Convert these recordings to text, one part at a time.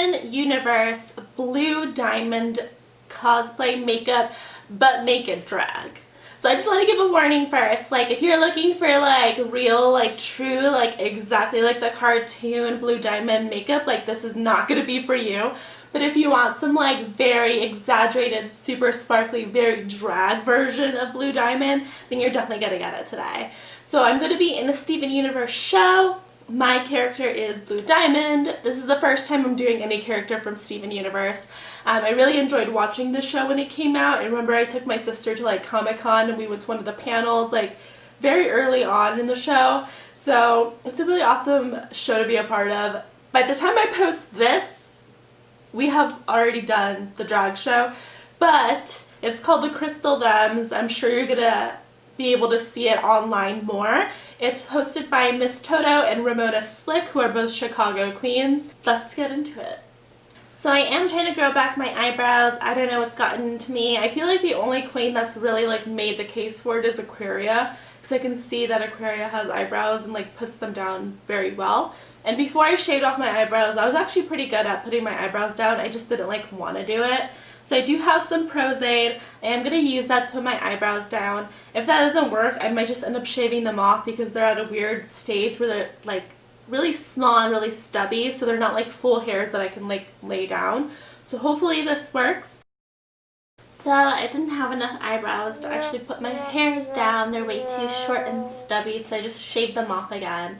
Steven Universe Blue Diamond cosplay makeup, but make it drag. So I just want to give a warning first, like if you're looking for like real, like true, like exactly like the cartoon Blue Diamond makeup, like this is not going to be for you. But if you want some like very exaggerated, super sparkly, very drag version of Blue Diamond, then you're definitely going to get it today. So I'm going to be in the Steven Universe show. My character is Blue Diamond. This is the first time I'm doing any character from Steven Universe. I really enjoyed watching the show when it came out. I remember I took my sister to like Comic-Con and we went to one of the panels like very early on in the show. So it's a really awesome show to be a part of. By the time I post this, we have already done the drag show, but it's called the Crystal Thems. I'm sure you're gonna be able to see it online more. It's hosted by Misstoto and ramonaslick, who are both Chicago queens. Let's get into it. So I am trying to grow back my eyebrows. I don't know what's gotten into me. I feel like the only queen that's really like made the case for it is Aquaria, because I can see that Aquaria has eyebrows and like puts them down very well. And before I shaved off my eyebrows, I was actually pretty good at putting my eyebrows down. I just didn't like want to do it. So I do have some Pros-Aid. I am going to use that to put my eyebrows down. If that doesn't work, I might just end up shaving them off because they're at a weird stage where they're like really small and really stubby, so they're not like full hairs that I can like lay down. So hopefully this works. So I didn't have enough eyebrows to actually put my hairs down. They're way too short and stubby, so I just shaved them off again.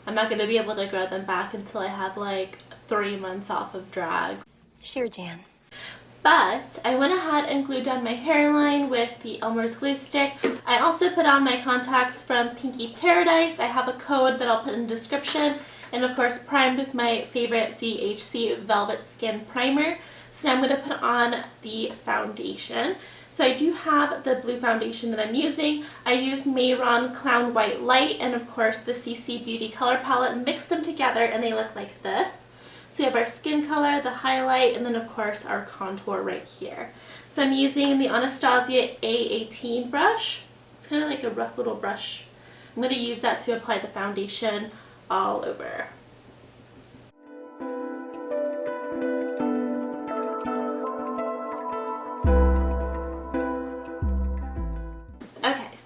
I'm not going to be able to grow them back until I have like 3 months off of drag. Sure, Jan. But I went ahead and glued down my hairline with the Elmer's glue stick. I also put on my contacts from Pinky Paradise. I have a code that I'll put in the description. And of course primed with my favorite DHC Velvet Skin Primer. So now I'm going to put on the foundation. So I do have the blue foundation that I'm using. I used Mehron Clown White Light and of course the CC Beauty color palette, and mixed them together and they look like this. So we have our skin color, the highlight, and then of course our contour right here. So I'm using the Anastasia A18 brush. It's kind of like a rough little brush. I'm going to use that to apply the foundation all over.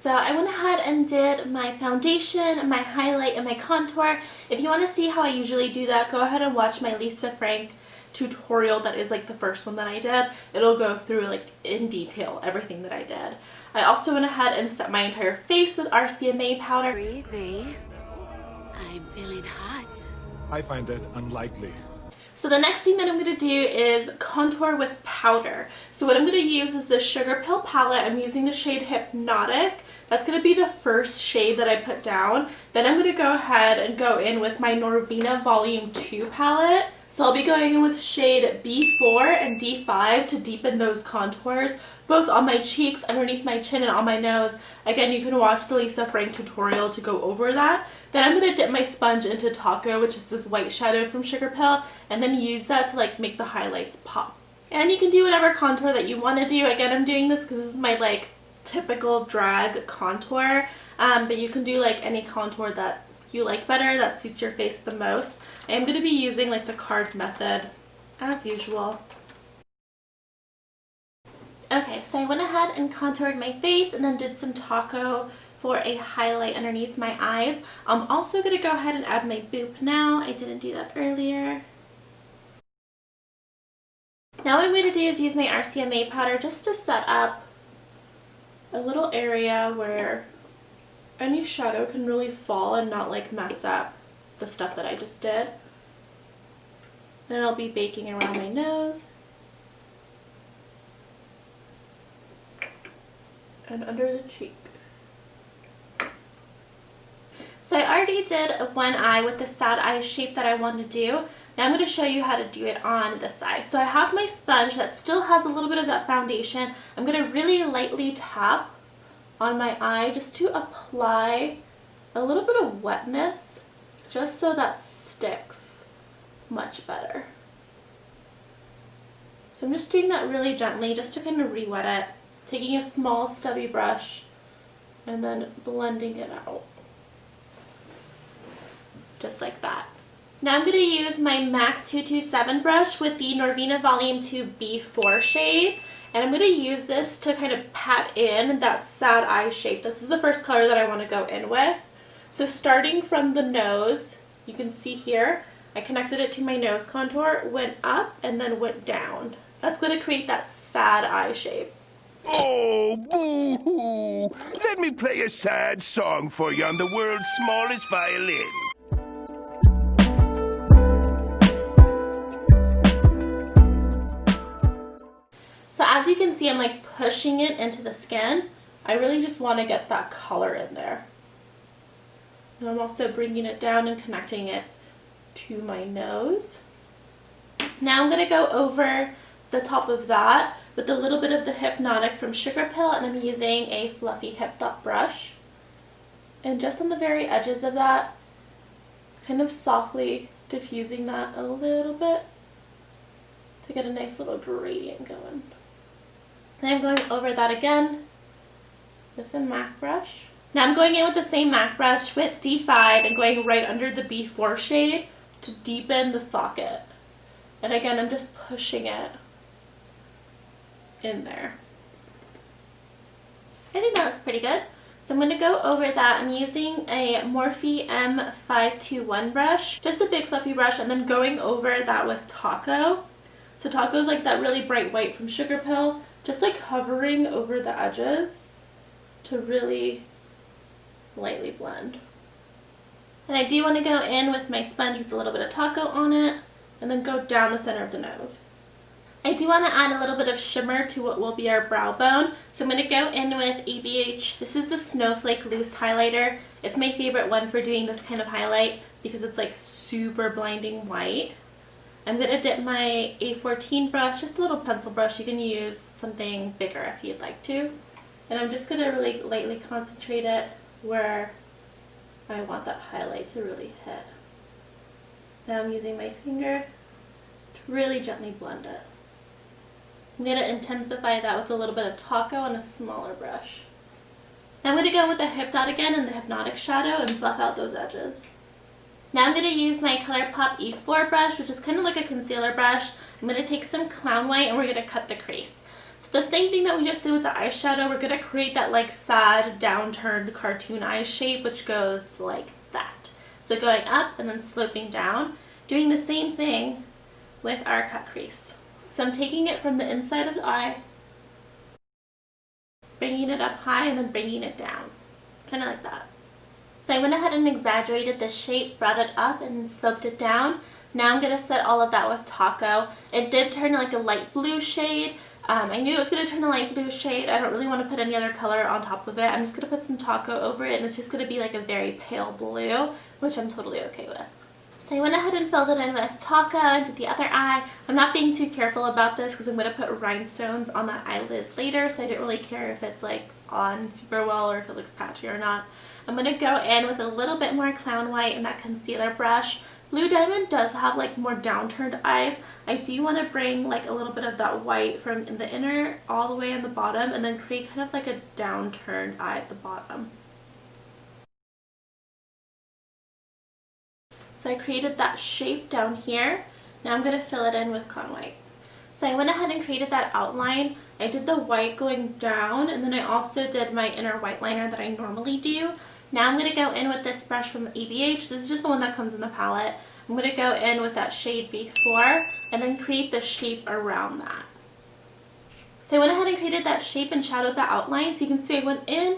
So I went ahead and did my foundation, my highlight, and my contour. If you want to see how I usually do that, go ahead and watch my Lisa Frank tutorial. That is like the first one that I did. It'll go through like in detail everything that I did. I also went ahead and set my entire face with RCMA powder. Crazy. I'm feeling hot. I find that unlikely. So the next thing that I'm going to do is contour with powder. So what I'm going to use is the Sugar Pill palette. I'm using the shade Hypnotic. That's going to be the first shade that I put down. Then I'm going to go ahead and go in with my Norvina Volume 2 palette. So I'll be going in with shade B4 and D5 to deepen those contours, both on my cheeks, underneath my chin, and on my nose. Again, you can watch the Lisa Frank tutorial to go over that. Then I'm going to dip my sponge into Taco, which is this white shadow from Sugar Pill, and then use that to like make the highlights pop. And you can do whatever contour that you want to do. Again, I'm doing this because this is my like typical drag contour, but you can do like any contour that you like better, that suits your face the most. I am going to be using like the card method as usual. Okay, so I went ahead and contoured my face and then did some Taco for a highlight underneath my eyes. I'm also going to go ahead and add my boop now. I didn't do that earlier. Now what I'm going to do is use my RCMA powder just to set up a little area where any shadow can really fall and not like mess up the stuff that I just did. Then I'll be baking around my nose and under the cheek. So I already did one eye with the sad eye shape that I want to do. Now I'm going to show you how to do it on this eye. So I have my sponge that still has a little bit of that foundation. I'm going to really lightly tap on my eye just to apply a little bit of wetness, just so that sticks much better. So I'm just doing that really gently just to kind of re-wet it, taking a small stubby brush and then blending it out just like that. Now I'm going to use my MAC 227 brush with the Norvina Volume 2 B4 shade. And I'm going to use this to kind of pat in that sad eye shape. This is the first color that I want to go in with. So starting from the nose, you can see here, I connected it to my nose contour, went up, and then went down. That's going to create that sad eye shape. Oh, boo-hoo! Let me play a sad song for you on the world's smallest violin. So as you can see, I'm like pushing it into the skin. I really just want to get that color in there. And I'm also bringing it down and connecting it to my nose. Now I'm going to go over the top of that with a little bit of the Hypnotic from Sugar Pill, and I'm using a fluffy hip dot brush. And just on the very edges of that, kind of softly diffusing that a little bit to get a nice little gradient going. And I'm going over that again with a MAC brush. Now I'm going in with the same MAC brush with D5 and going right under the B4 shade to deepen the socket. And again, I'm just pushing it in there. I think that looks pretty good. So I'm going to go over that. I'm using a Morphe M521 brush, just a big fluffy brush, and then going over that with Taco. So Taco is like that really bright white from Sugar Pill, just like hovering over the edges to really lightly blend. And I do want to go in with my sponge with a little bit of Taco on it, and then go down the center of the nose. I do want to add a little bit of shimmer to what will be our brow bone. So I'm going to go in with ABH. This is the Snowflake Loose Highlighter. It's my favorite one for doing this kind of highlight because it's like super blinding white. I'm going to dip my A14 brush, just a little pencil brush. You can use something bigger if you'd like to. And I'm just going to really lightly concentrate it where I want that highlight to really hit. Now I'm using my finger to really gently blend it. I'm going to intensify that with a little bit of Taco on a smaller brush. Now I'm going to go with the Hip Dot again and the Hypnotic shadow and buff out those edges. Now I'm going to use my ColourPop E4 brush, which is kind of like a concealer brush. I'm going to take some Clown White and we're going to cut the crease. So the same thing that we just did with the eyeshadow, we're going to create that like sad, downturned cartoon eye shape, which goes like that. So going up and then sloping down, doing the same thing with our cut crease. So I'm taking it from the inside of the eye, bringing it up high and then bringing it down, kind of like that. So I went ahead and exaggerated the shape, brought it up and sloped it down. Now I'm going to set all of that with Taco. It did turn like a light blue shade. I knew it was going to turn a light blue shade. I don't really want to put any other color on top of it. I'm just going to put some Taco over it and it's just going to be like a very pale blue, which I'm totally okay with. So I went ahead and filled it in with Taco into the other eye. I'm not being too careful about this because I'm going to put rhinestones on that eyelid later, so I didn't really care if it's like on super well or if it looks patchy or not. I'm going to go in with a little bit more Clown White and that concealer brush. Blue Diamond does have like more downturned eyes. I do want to bring like a little bit of that white from in the inner all the way on the bottom and then create kind of like a downturned eye at the bottom. So I created that shape down here. Now I'm going to fill it in with Clown White. So I went ahead and created that outline. I did the white going down and then I also did my inner white liner that I normally do. Now I'm going to go in with this brush from ABH. This is just the one that comes in the palette. I'm going to go in with that shade B4 and then create the shape around that. So I went ahead and created that shape and shadowed the outline. So you can see I went in,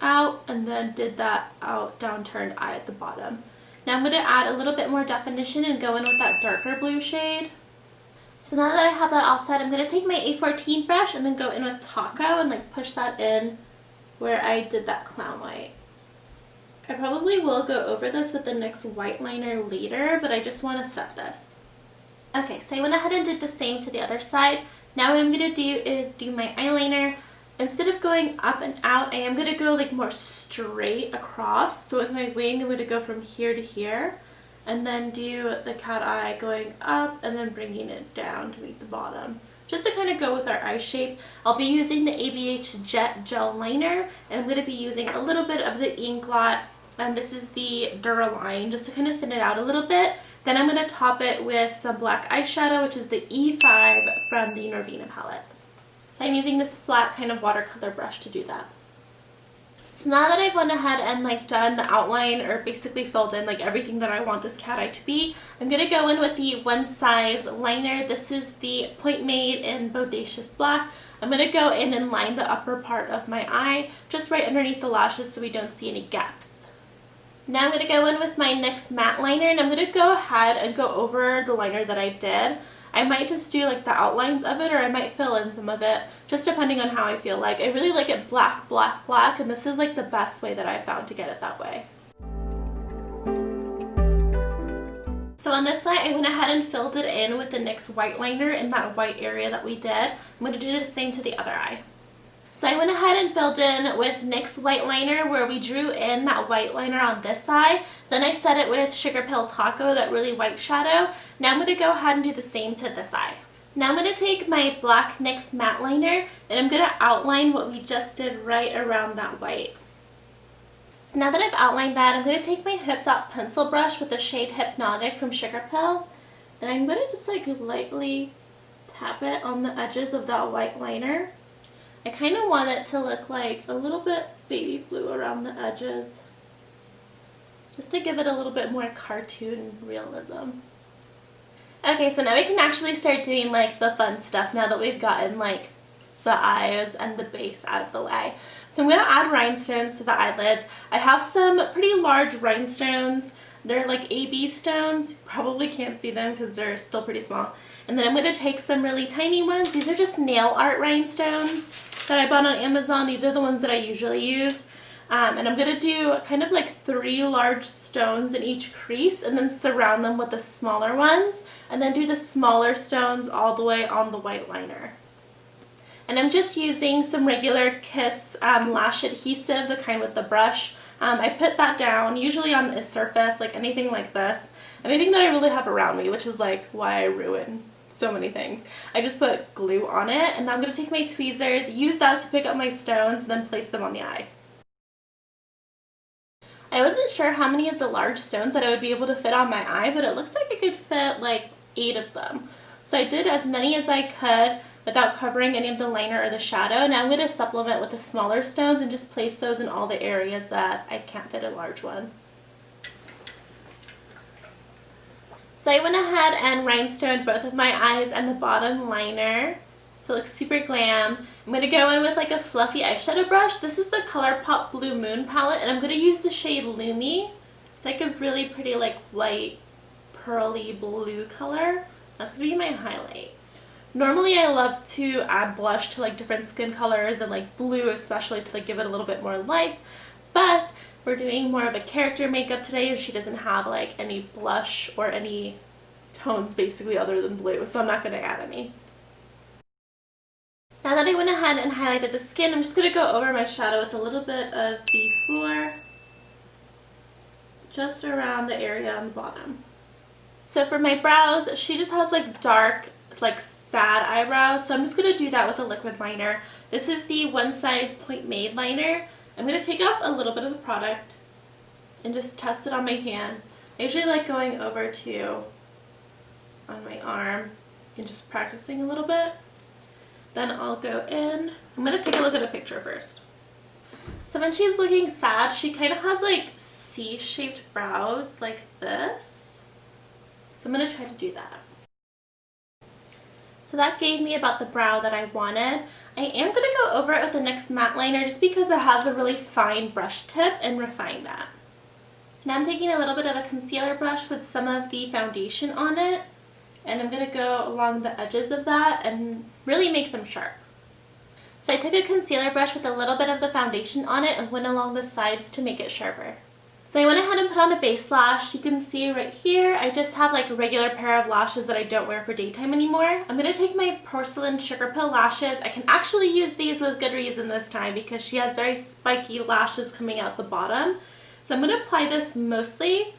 out, and then did that out downturned eye at the bottom. Now I'm going to add a little bit more definition and go in with that darker blue shade. So now that I have that all set, I'm going to take my A14 brush and then go in with Taco and like push that in where I did that Clown White. I probably will go over this with the NYX white liner later, but I just want to set this. Okay, so I went ahead and did the same to the other side. Now what I'm going to do is do my eyeliner. Instead of going up and out, I am going to go like more straight across. So with my wing, I'm going to go from here to here and then do the cat eye going up and then bringing it down to meet the bottom. Just to kind of go with our eye shape, I'll be using the ABH Jet Gel Liner and I'm going to be using a little bit of the Ink Blot. This is the Duraline just to kind of thin it out a little bit. Then I'm going to top it with some black eyeshadow, which is the E5 from the Norvina palette. So I'm using this flat kind of watercolor brush to do that. So now that I've went ahead and like done the outline, or basically filled in like everything that I want this cat eye to be, I'm going to go in with the One Size liner. This is the Point Made in Bodacious Black. I'm going to go in and line the upper part of my eye, just right underneath the lashes so we don't see any gaps. Now I'm going to go in with my NYX matte liner, and I'm going to go ahead and go over the liner that I did. I might just do like the outlines of it, or I might fill in some of it, just depending on how I feel like. I really like it black, black, black, and this is like the best way that I've found to get it that way. So on this side, I went ahead and filled it in with the NYX white liner in that white area that we did. I'm going to do the same to the other eye. So I went ahead and filled in with NYX white liner where we drew in that white liner on this eye. Then I set it with Sugar Pill Taco, that really white shadow. Now I'm going to go ahead and do the same to this eye. Now I'm going to take my black NYX matte liner and I'm going to outline what we just did right around that white. So now that I've outlined that, I'm going to take my Hip Dot pencil brush with the shade Hypnotic from Sugar Pill. And I'm going to just like lightly tap it on the edges of that white liner. I kind of want it to look like a little bit baby blue around the edges, just to give it a little bit more cartoon realism. Okay, so now we can actually start doing like the fun stuff now that we've gotten like the eyes and the base out of the way. So I'm going to add rhinestones to the eyelids. I have some pretty large rhinestones. They're like AB stones. You probably can't see them because they're still pretty small. And then I'm going to take some really tiny ones. These are just nail art rhinestones that I bought on Amazon. These are the ones that I usually use. And I'm going to do kind of like 3 large stones in each crease and then surround them with the smaller ones. And then do the smaller stones all the way on the white liner. And I'm just using some regular Kiss lash adhesive, the kind with the brush. I put that down, usually on a surface, like anything like this. Anything that I really have around me, which is like why I ruin so many things. I just put glue on it, and now I'm going to take my tweezers, use that to pick up my stones, and then place them on the eye. I wasn't sure how many of the large stones that I would be able to fit on my eye, but it looks like I could fit like 8 of them. So I did as many as I could without covering any of the liner or the shadow. Now I'm going to supplement with the smaller stones and just place those in all the areas that I can't fit a large one. So I went ahead and rhinestoned both of my eyes and the bottom liner. So it looks super glam. I'm going to go in with like a fluffy eyeshadow brush. This is the ColourPop Blue Moon palette, and I'm going to use the shade Lumi. It's like a really pretty like white pearly blue color. That's going to be my highlight. Normally I love to add blush to like different skin colors and like blue especially to like give it a little bit more life, but we're doing more of a character makeup today and she doesn't have like any blush or any tones basically other than blue, so I'm not going to add any. Now that I went ahead and highlighted the skin, I'm just going to go over my shadow with a little bit of B4 just around the area on the bottom. So for my brows, she just has like dark, like sad eyebrows, so I'm just going to do that with a liquid liner. This is the One Size Point Made liner. I'm going to take off a little bit of the product and just test it on my hand. I usually like going over to on my arm and just practicing a little bit. Then I'll go in. I'm going to take a look at a picture first. So when she's looking sad, she kind of has like C-shaped brows like this. So I'm going to try to do that. So that gave me about the brow that I wanted. I am going to go over it with the NYX matte liner just because it has a really fine brush tip and refine that. So now I'm taking a little bit of a concealer brush with some of the foundation on it, and I'm going to go along the edges of that and really make them sharp. So I took a concealer brush with a little bit of the foundation on it and went along the sides to make it sharper. So I went ahead and put on a base lash. You can see right here, I just have like a regular pair of lashes that I don't wear for daytime anymore. I'm going to take my porcelain Sugar Pill lashes. I can actually use these with good reason this time because she has very spiky lashes coming out the bottom. So I'm going to apply this mostly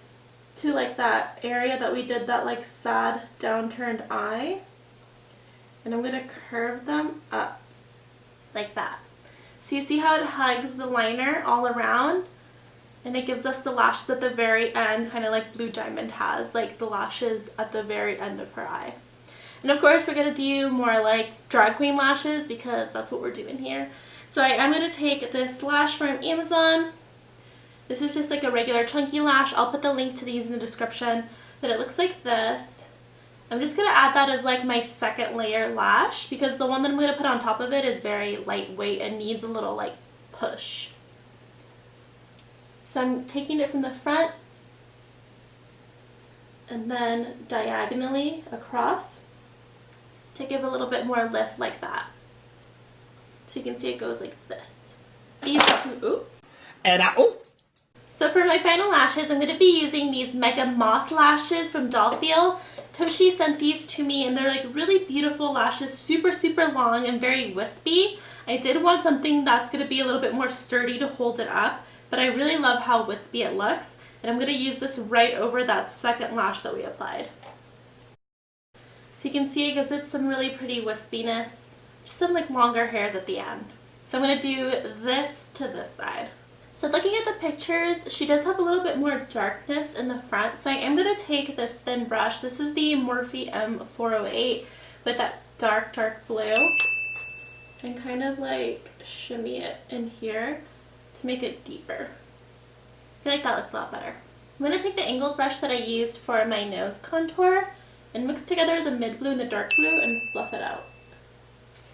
to like that area that we did that like sad downturned eye. And I'm going to curve them up like that. So you see how it hugs the liner all around? And it gives us the lashes at the very end, kind of like Blue Diamond has, like the lashes at the very end of her eye. And of course we're going to do more like drag queen lashes because that's what we're doing here. So I'm going to take this lash from Amazon. This is just like a regular chunky lash. I'll put the link to these in the description. But it looks like this. I'm just going to add that as like my second layer lash because the one that I'm going to put on top of it is very lightweight and needs a little like push. So I'm taking it from the front and then diagonally across to give a little bit more lift like that. So you can see it goes like this. These two, ooh. And ooh. So for my final lashes, I'm going to be using these Mega Moth lashes from Dollfeel. Toshi sent these to me and they're like really beautiful lashes, super, super long and very wispy. I did want something that's going to be a little bit more sturdy to hold it up, but I really love how wispy it looks. And I'm going to use this right over that second lash that we applied. So you can see it gives it some really pretty wispiness, just some like longer hairs at the end. So I'm going to do this to this side. So looking at the pictures, she does have a little bit more darkness in the front. So I am going to take this thin brush. This is the Morphe M408 with that dark, dark blue. And kind of like shimmy it in here to make it deeper. I feel like that looks a lot better. I'm going to take the angled brush that I used for my nose contour and mix together the mid blue and the dark blue and fluff it out.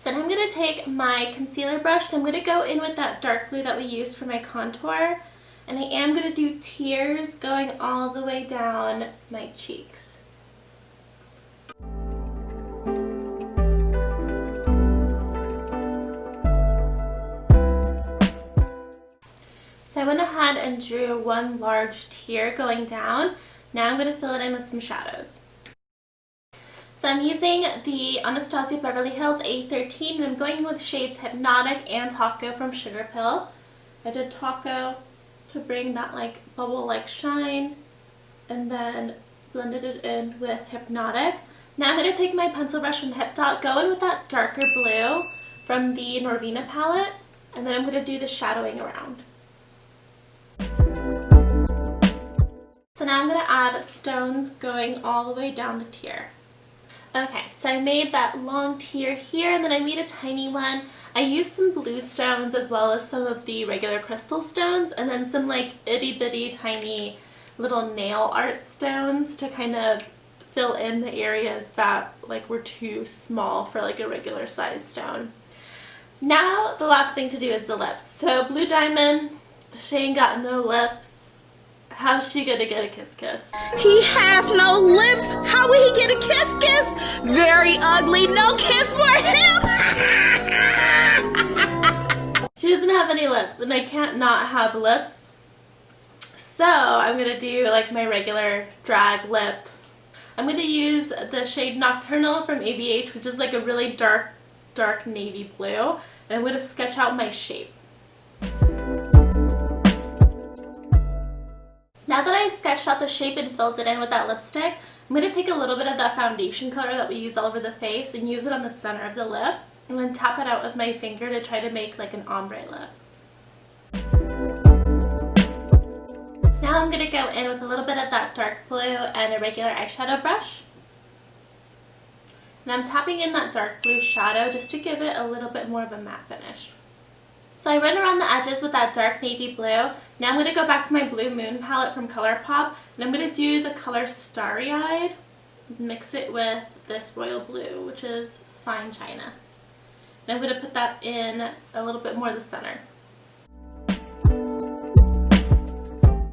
So then I'm going to take my concealer brush and I'm going to go in with that dark blue that we used for my contour. And I am going to do tears going all the way down my cheeks. So I went ahead and drew one large tear going down. Now I'm going to fill it in with some shadows. So I'm using the Anastasia Beverly Hills A13 and I'm going in with shades Hypnotic and Taco from Sugar Pill. I did Taco to bring that like bubble-like shine and then blended it in with Hypnotic. Now I'm going to take my pencil brush from Hip Dot, go in with that darker blue from the Norvina palette, and then I'm going to do the shadowing around. So now I'm going to add stones going all the way down the tear. Okay, so I made that long tear here and then I made a tiny one. I used some blue stones as well as some of the regular crystal stones and then some like itty bitty tiny little nail art stones to kind of fill in the areas that like were too small for like a regular size stone. Now the last thing to do is the lips. So Blue Diamond, she ain't got no lips. How's she gonna get a kiss kiss? He has no lips. How will he get a kiss kiss? Very ugly. No kiss for him. She doesn't have any lips and I can't not have lips. So I'm gonna do like my regular drag lip. I'm gonna use the shade Nocturnal from ABH, which is like a really dark, dark navy blue. And I'm gonna sketch out my shape. Now that I sketched out the shape and filled it in with that lipstick, I'm going to take a little bit of that foundation color that we use all over the face and use it on the center of the lip and then tap it out with my finger to try to make like an ombre lip. Now I'm going to go in with a little bit of that dark blue and a regular eyeshadow brush. And I'm tapping in that dark blue shadow just to give it a little bit more of a matte finish. So I went around the edges with that dark navy blue. Now I'm going to go back to my Blue Moon palette from ColourPop and I'm going to do the color Starry Eyed, mix it with this royal blue, which is Fine China. And I'm going to put that in a little bit more the center.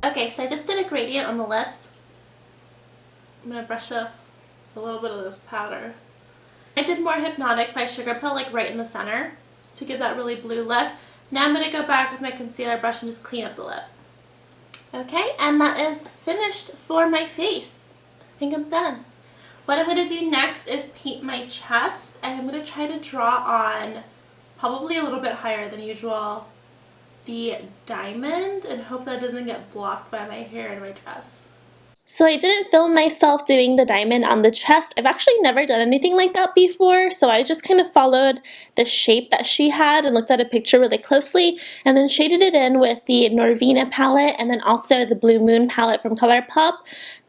Okay, so I just did a gradient on the lips. I'm going to brush off a little bit of this powder. I did more Hypnotic by Sugar Pill, like right in the center, to give that really blue look. Now I'm going to go back with my concealer brush and just clean up the lip. Okay, and that is finished for my face. I think I'm done. What I'm going to do next is paint my chest, and I'm going to try to draw on, probably a little bit higher than usual, the diamond, and hope that doesn't get blocked by my hair and my dress. So I didn't film myself doing the diamond on the chest. I've actually never done anything like that before, so I just kind of followed the shape that she had and looked at a picture really closely and then shaded it in with the Norvina palette and then also the Blue Moon palette from ColourPop.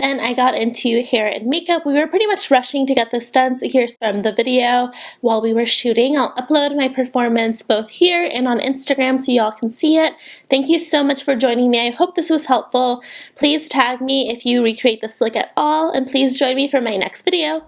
Then I got into hair and makeup. We were pretty much rushing to get this done, so here's from the video while we were shooting. I'll upload my performance both here and on Instagram so y'all can see it. Thank you so much for joining me. I hope this was helpful. Please tag me if you recreate this look at all, and please join me for my next video.